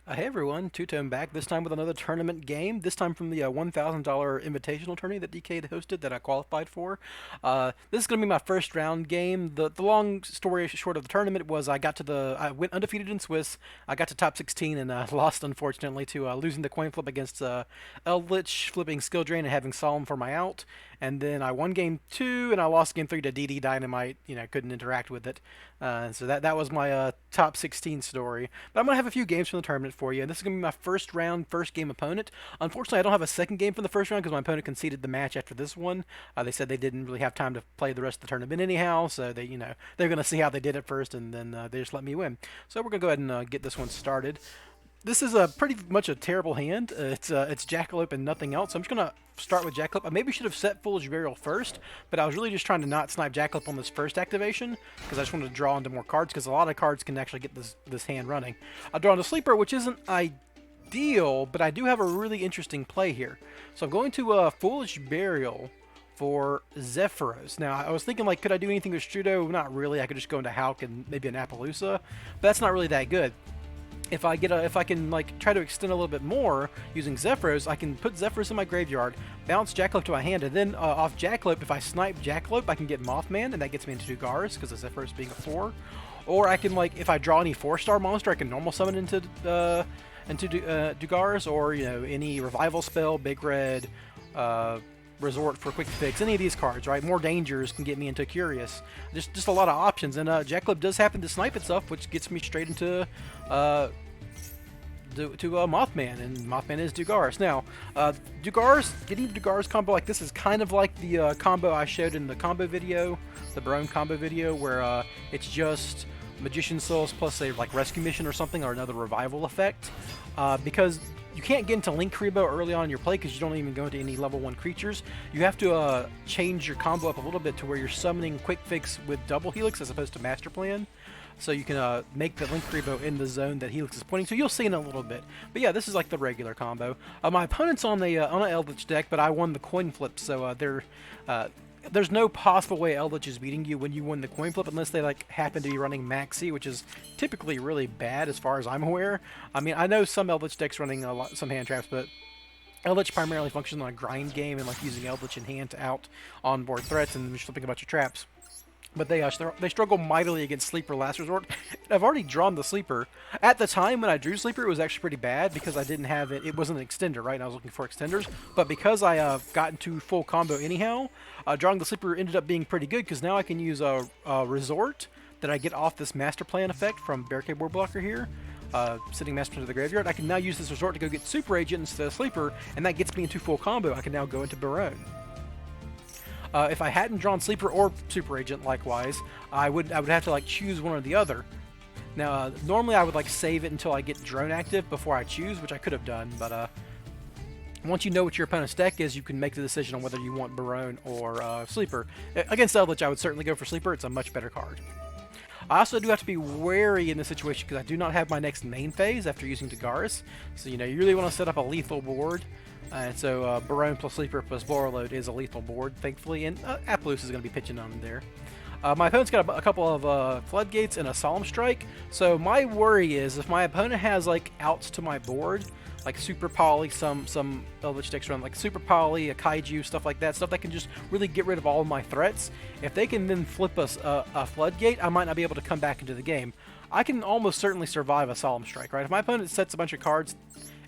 Hey everyone, Two-Tone back, this time with another tournament game, this time from the $1,000 Invitational tourney that Dkayed hosted that I qualified for. This is going to be my first round game. The long story short of the tournament was I went undefeated in Swiss, I got to top 16 and lost unfortunately to losing the coin flip against Eldritch, flipping Skill Drain and having Solemn for my out. And then I won game 2 and I lost game 3 to DD Dynamite, couldn't interact with it. So that was my top 16 story. But I'm going to have a few games from the tournament for you. And this is going to be my first round, first game opponent. Unfortunately, I don't have a second game from the first round because my opponent conceded the match after this one. They said they didn't really have time to play the rest of the tournament anyhow. So they're going to see how they did it first and then they just let me win. So we're going to go ahead and get this one started. This is pretty much a terrible hand. It's Jackalope and nothing else. So I'm just going to start with Jackalope. I maybe should have set Foolish Burial first, but I was really just trying to not snipe Jackalope on this first activation because I just wanted to draw into more cards because a lot of cards can actually get this hand running. I draw into Sleeper, which isn't ideal, but I do have a really interesting play here. So I'm going to Foolish Burial for Zephyros. Now, I was thinking, like, could I do anything with Strudo? Not really. I could just go into Hulk and maybe an Appaloosa, but that's not really that good. If I can like try to extend a little bit more using Zephyros, I can put Zephyros in my graveyard, bounce Jackalope to my hand, and then off Jackalope, if I snipe Jackalope, I can get Mothman, and that gets me into Dugars because of Zephyros being a 4. Or I can, like, if I draw any 4-star monster, I can normal summon into Dugars, or any revival spell, Big Red, Resort for quick fix, any of these cards, right? More dangers can get me into Curious. Just a lot of options, and Jackalope does happen to snipe itself, which gets me straight into Mothman, and Mothman is Dugars. Now, getting Dugars combo like this is kind of like the combo I showed in the combo video, the Barone combo video, where it's just Magician Souls plus a like Rescue Mission or something, or another Revival effect, because you can't get into Linkuriboh early on in your play because you don't even go into any level 1 creatures. You have to change your combo up a little bit to where you're summoning Quick Fix with double Helix as opposed to Master Plan. So you can make the Linkuriboh in the zone that Helix is pointing to. You'll see in a little bit. But yeah, this is like the regular combo. My opponent's on an Eldritch deck, but I won the coin flip, so there's no possible way Eldritch is beating you when you win the coin flip unless they like happen to be running Maxi, which is typically really bad as far as I'm aware. I mean, I know some Eldritch decks running some hand traps, but Eldritch primarily functions on a grind game and like using Eldritch in hand to out onboard threats and just flipping a bunch of traps. But they struggle mightily against Sleeper Last Resort. I've already drawn the Sleeper. At the time when I drew Sleeper, it was actually pretty bad because I didn't have it. It wasn't an extender, right? And I was looking for extenders. But because I got into full combo anyhow, drawing the Sleeper ended up being pretty good because now I can use a Resort that I get off this Master Plan effect from Barricade Board Blocker here. Sitting Master into the graveyard. I can now use this Resort to go get Super Agent instead of Sleeper, and that gets me into full combo. I can now go into Barone. If I hadn't drawn Sleeper or Super Agent, likewise, I would have to like choose one or the other. Now, normally I would like save it until I get Drone active before I choose, which I could have done, but once you know what your opponent's deck is, you can make the decision on whether you want Barone or Sleeper. Against Eldritch, I would certainly go for Sleeper. It's a much better card. I also do have to be wary in this situation because I do not have my next main phase after using Dagaris. So, you really want to set up a lethal board. And so Barone plus Sleeper plus Borreload is a lethal board, thankfully, and Appaloosa is going to be pitching on there. My opponent's got a couple of Floodgates and a Solemn Strike, so my worry is if my opponent has like outs to my board, like Super Poly, some Eldritch decks run like Super Poly, a Kaiju, stuff like that, stuff that can just really get rid of all of my threats. If they can then flip us a Floodgate, I might not be able to come back into the game. I can almost certainly survive a Solemn Strike, right? If my opponent sets a bunch of cards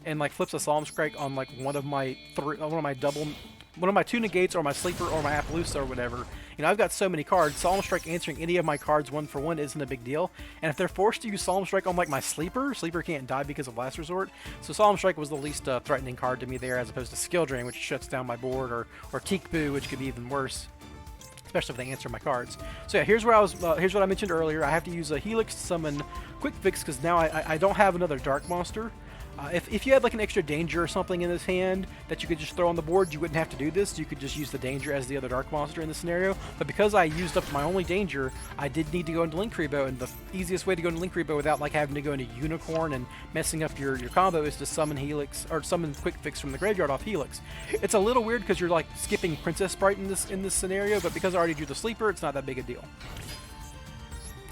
and like flips a Solemn Strike on like one of my 2 negates or my Sleeper or my Appaloosa or whatever, I've got so many cards. Solemn Strike answering any of my cards 1 for 1 isn't a big deal. And if they're forced to use Solemn Strike on like my Sleeper can't die because of Last Resort. So Solemn Strike was the least threatening card to me there, as opposed to Skill Drain, which shuts down my board, or Teekboo, which could be even worse, especially if they answer my cards. So yeah, here's what I mentioned earlier. I have to use a Helix to summon Quick Fix because now I don't have another Dark Monster. If you had like an extra danger or something in this hand that you could just throw on the board, you wouldn't have to do this. You could just use the danger as the other Dark Monster in this scenario. But because I used up my only danger, I did need to go into Linkuriboh, and the easiest way to go into Linkuriboh without like having to go into Unicorn and messing up your combo is to summon Helix, or summon Quick Fix from the graveyard off Helix. It's a little weird because you're like skipping Princess Sprite in this scenario, but because I already drew the Sleeper, it's not that big a deal.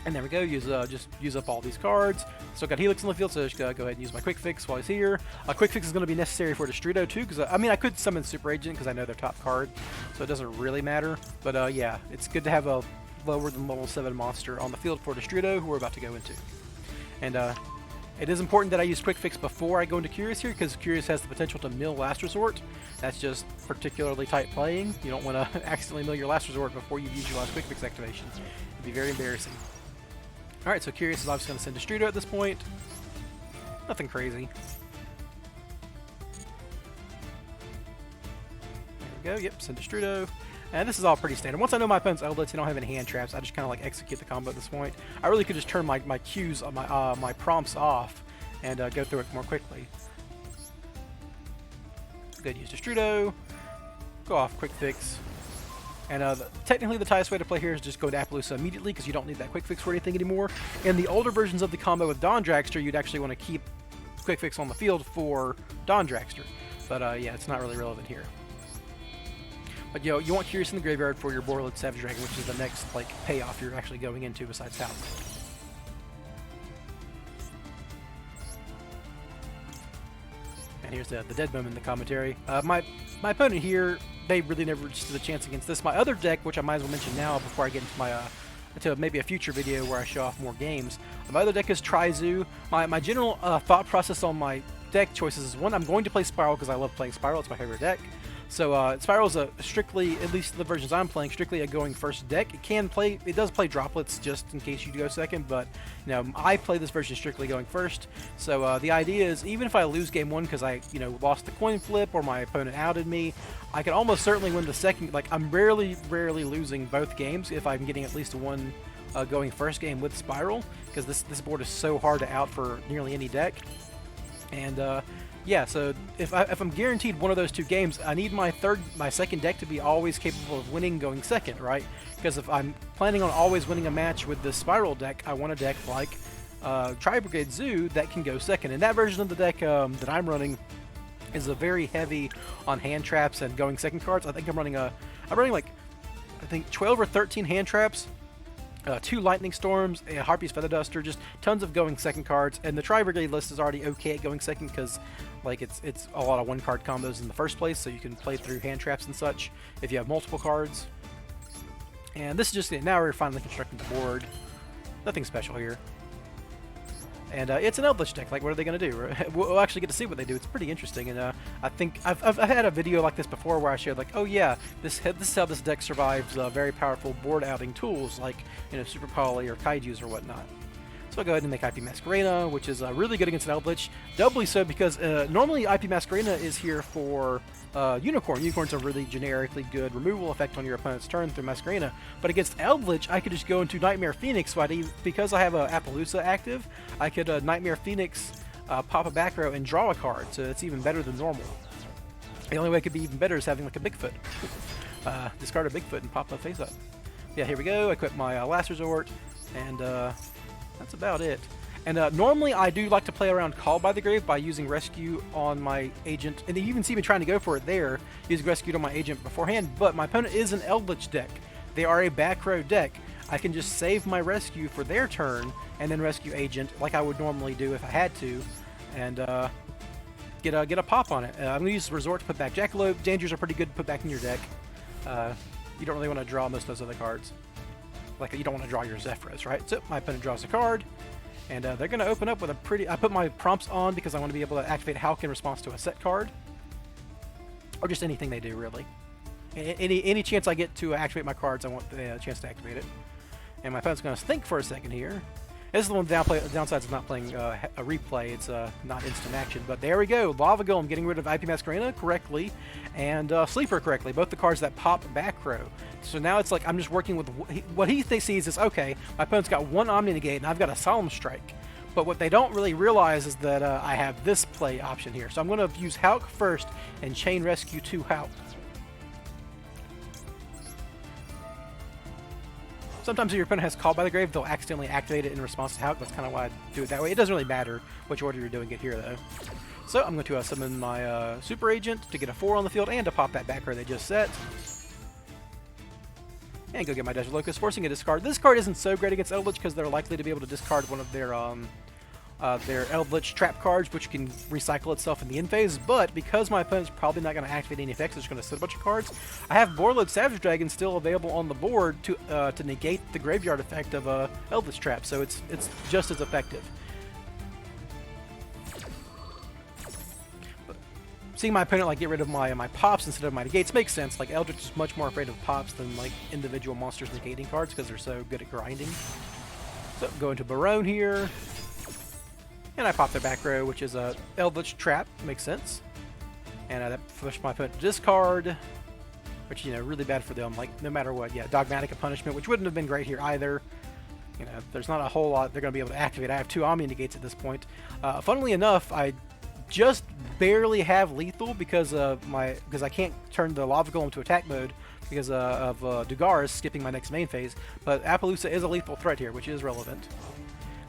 And there we go, just use up all these cards. Still got Helix on the field, so just go ahead and use my Quick Fix while he's here. Quick Fix is going to be necessary for Destrudo too, because I mean I could summon Super Agent because I know their top card, so it doesn't really matter. But yeah, it's good to have a lower than level 7 monster on the field for Destrudo, who we're about to go into. And it is important that I use Quick Fix before I go into Curious here, because Curious has the potential to mill Last Resort. That's just particularly tight playing. You don't want to accidentally mill your Last Resort before you've used your last Quick Fix activation. It'd be very embarrassing. Alright, so Curious is obviously going to send Destrudo at this point. Nothing crazy. There we go, yep, send Destrudo. And this is all pretty standard. Once I know my opponent's Eldritch, they don't have any hand traps, I just kind of like execute the combo at this point. I really could just turn my cues, my prompts off, and go through it more quickly. Go ahead and use Destrudo, go off Quick Fix. And technically the tightest way to play here is just go to Appaloosa immediately, because you don't need that Quick Fix for anything anymore. In the older versions of the combo with Dawn Dragster, you'd actually want to keep Quick Fix on the field for Dawn Dragster. But yeah, it's not really relevant here. But you want Curious in the graveyard for your Borreload Savage Dragon, which is the next like payoff you're actually going into besides House. And here's the dead moment in the commentary. My opponent here, they really never stood a chance against this. My other deck, which I might as well mention now before I get into my into maybe a future video where I show off more games. My other deck is Trizu. My general thought process on my deck choices is, one, I'm going to play Spyral because I love playing Spyral. It's my favorite deck. So Spyral is a strictly, at least the versions I'm playing, strictly a going first deck. It does play droplets just in case you go second, but you know, I play this version strictly going first. So the idea is, even if I lose game one because I lost the coin flip or my opponent outed me, I can almost certainly win the second. Like, I'm rarely losing both games if I'm getting at least one going first game with Spyral, because this board is so hard to out for nearly any deck. And yeah, so if I'm guaranteed one of those two games, I need my second deck to be always capable of winning going second, right? Because if I'm planning on always winning a match with the Spyral deck, I want a deck like Tri-Brigade Zoo that can go second. And that version of the deck that I'm running is a very heavy on hand traps and going second cards. I think I'm running like, I think 12 or 13 hand traps, 2 Lightning Storms, a Harpy's Feather Duster, just tons of going second cards. And the Tri-Brigade list is already okay at going second because like it's a lot of one-card combos in the first place, so you can play through hand traps and such if you have multiple cards. And this is just it. Now we're finally constructing the board. Nothing special here. And it's an Eldritch deck. Like, what are they going to do? We'll actually get to see what they do. It's pretty interesting. And I think I've had a video like this before where I showed, like, oh yeah, this is how this deck survives very powerful board outing tools like, Super Poly or Kaijus or whatnot. So I'll go ahead and make IP Masquerena, which is really good against an Eldritch. Doubly so because normally IP Masquerena is here for Unicorn. Unicorn's a really generically good removal effect on your opponent's turn through Masquerena. But against Eldritch, I could just go into Nightmare Phoenix. So because I have a Appaloosa active, I could Nightmare Phoenix, pop a back row, and draw a card. So it's even better than normal. The only way it could be even better is having like a Bigfoot. Discard a Bigfoot and pop my face up. Yeah, here we go. Equip my Last Resort, and that's about it. And normally I do like to play around Call by the Grave by using Rescue on my agent, and you even see me trying to go for it there, using Rescue on my agent beforehand, but my opponent is an Eldritch deck. They are a back row deck. I can just save my Rescue for their turn, and then Rescue Agent, like I would normally do if I had to, and get a pop on it. I'm going to use Resort to put back Jackalope. Dangers are pretty good to put back in your deck. You don't really want to draw most of those other cards. Like, you don't want to draw your Zephyros, right? So my opponent draws a card, and they're going to open up with a pretty... I put my prompts on because I want to be able to activate Hulk in response to a set card. Or just anything they do, really. Any chance I get to activate my cards, I want the chance to activate it. And my opponent's going to think for a second here. This is the one downsides of not playing a replay. It's not instant action. But there we go. Lava Golem getting rid of IP Masquerena correctly, and Sleeper correctly. Both the cards that pop back row. So now it's like I'm just working with... What he sees is, okay, my opponent's got one Omni Negate, and I've got a Solemn Strike. But what they don't really realize is that I have this play option here. So I'm going to use Hulk first and Chain Rescue to Hulk. Sometimes if your opponent has Call by the Grave, they'll accidentally activate it in response to Hulk. That's kind of why I do it that way. It doesn't really matter which order you're doing it here, though. So I'm going to summon my Super Agent to get a 4 on the field and to pop that back row they just set. And go get my Desert Locust, forcing a discard. This card isn't so great against Eldritch because they're likely to be able to discard one of their Eldritch trap cards, which can recycle itself in the end phase, but because my opponent's probably not going to activate any effects, they're just going to sit a bunch of cards, I have Borreload Savage Dragon still available on the board to negate the graveyard effect of Eldritch Trap, so it's just as effective. But seeing my opponent like get rid of my pops instead of my negates makes sense. Like Eldritch is much more afraid of pops than like individual monsters negating cards because they're so good at grinding. So go into Barone here. And I pop their back row, which is a Eldritch Trap. Makes sense. And that pushed my opponent to discard, which, you know, really bad for them. Like, no matter what. Yeah, Dogmatic of Punishment, which wouldn't have been great here either. You know, there's not a whole lot they're going to be able to activate. I have 2 Omni Negates at this point. Funnily enough, I just barely have lethal because I can't turn the Lava Golem to attack mode because of Dugaris skipping my next main phase. But Appaloosa is a lethal threat here, which is relevant.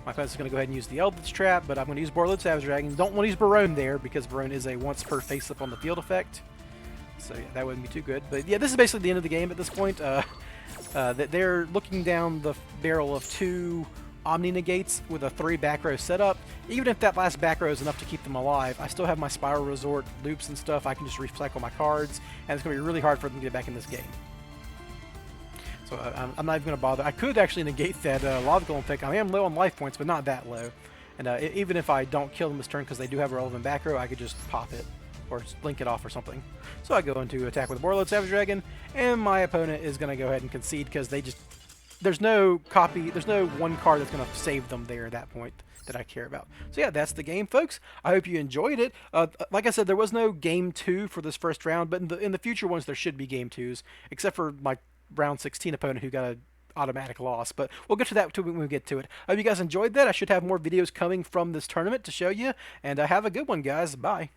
My opponent's going to go ahead and use the Eldritch Trap, but I'm going to use Borreload Savage Dragon. Don't want to use Barone there, because Barone is a once per face-up on the field effect. So yeah, that wouldn't be too good. But yeah, this is basically the end of the game at this point. That they're looking down the barrel of 2 Omni Negates with a 3 back row setup. Even if that last back row is enough to keep them alive, I still have my Spyral Resort loops and stuff. I can just recycle my cards, and it's going to be really hard for them to get back in this game. So I'm not even going to bother. I could actually negate that Lava Golem pick. I am low on life points, but not that low. And even if I don't kill them this turn because they do have a relevant back row, I could just pop it or blink it off or something. So I go into attack with Borreload Savage Dragon, and my opponent is going to go ahead and concede because they just... There's no one card that's going to save them there at that point that I care about. So yeah, that's the game, folks. I hope you enjoyed it. Like I said, there was no Game 2 for this first round, but in the future ones there should be Game 2s, except for my round 16 opponent who got an automatic loss, but we'll get to that when we get to it. I hope you guys enjoyed that. I should have more videos coming from this tournament to show you, and have a good one, guys. Bye.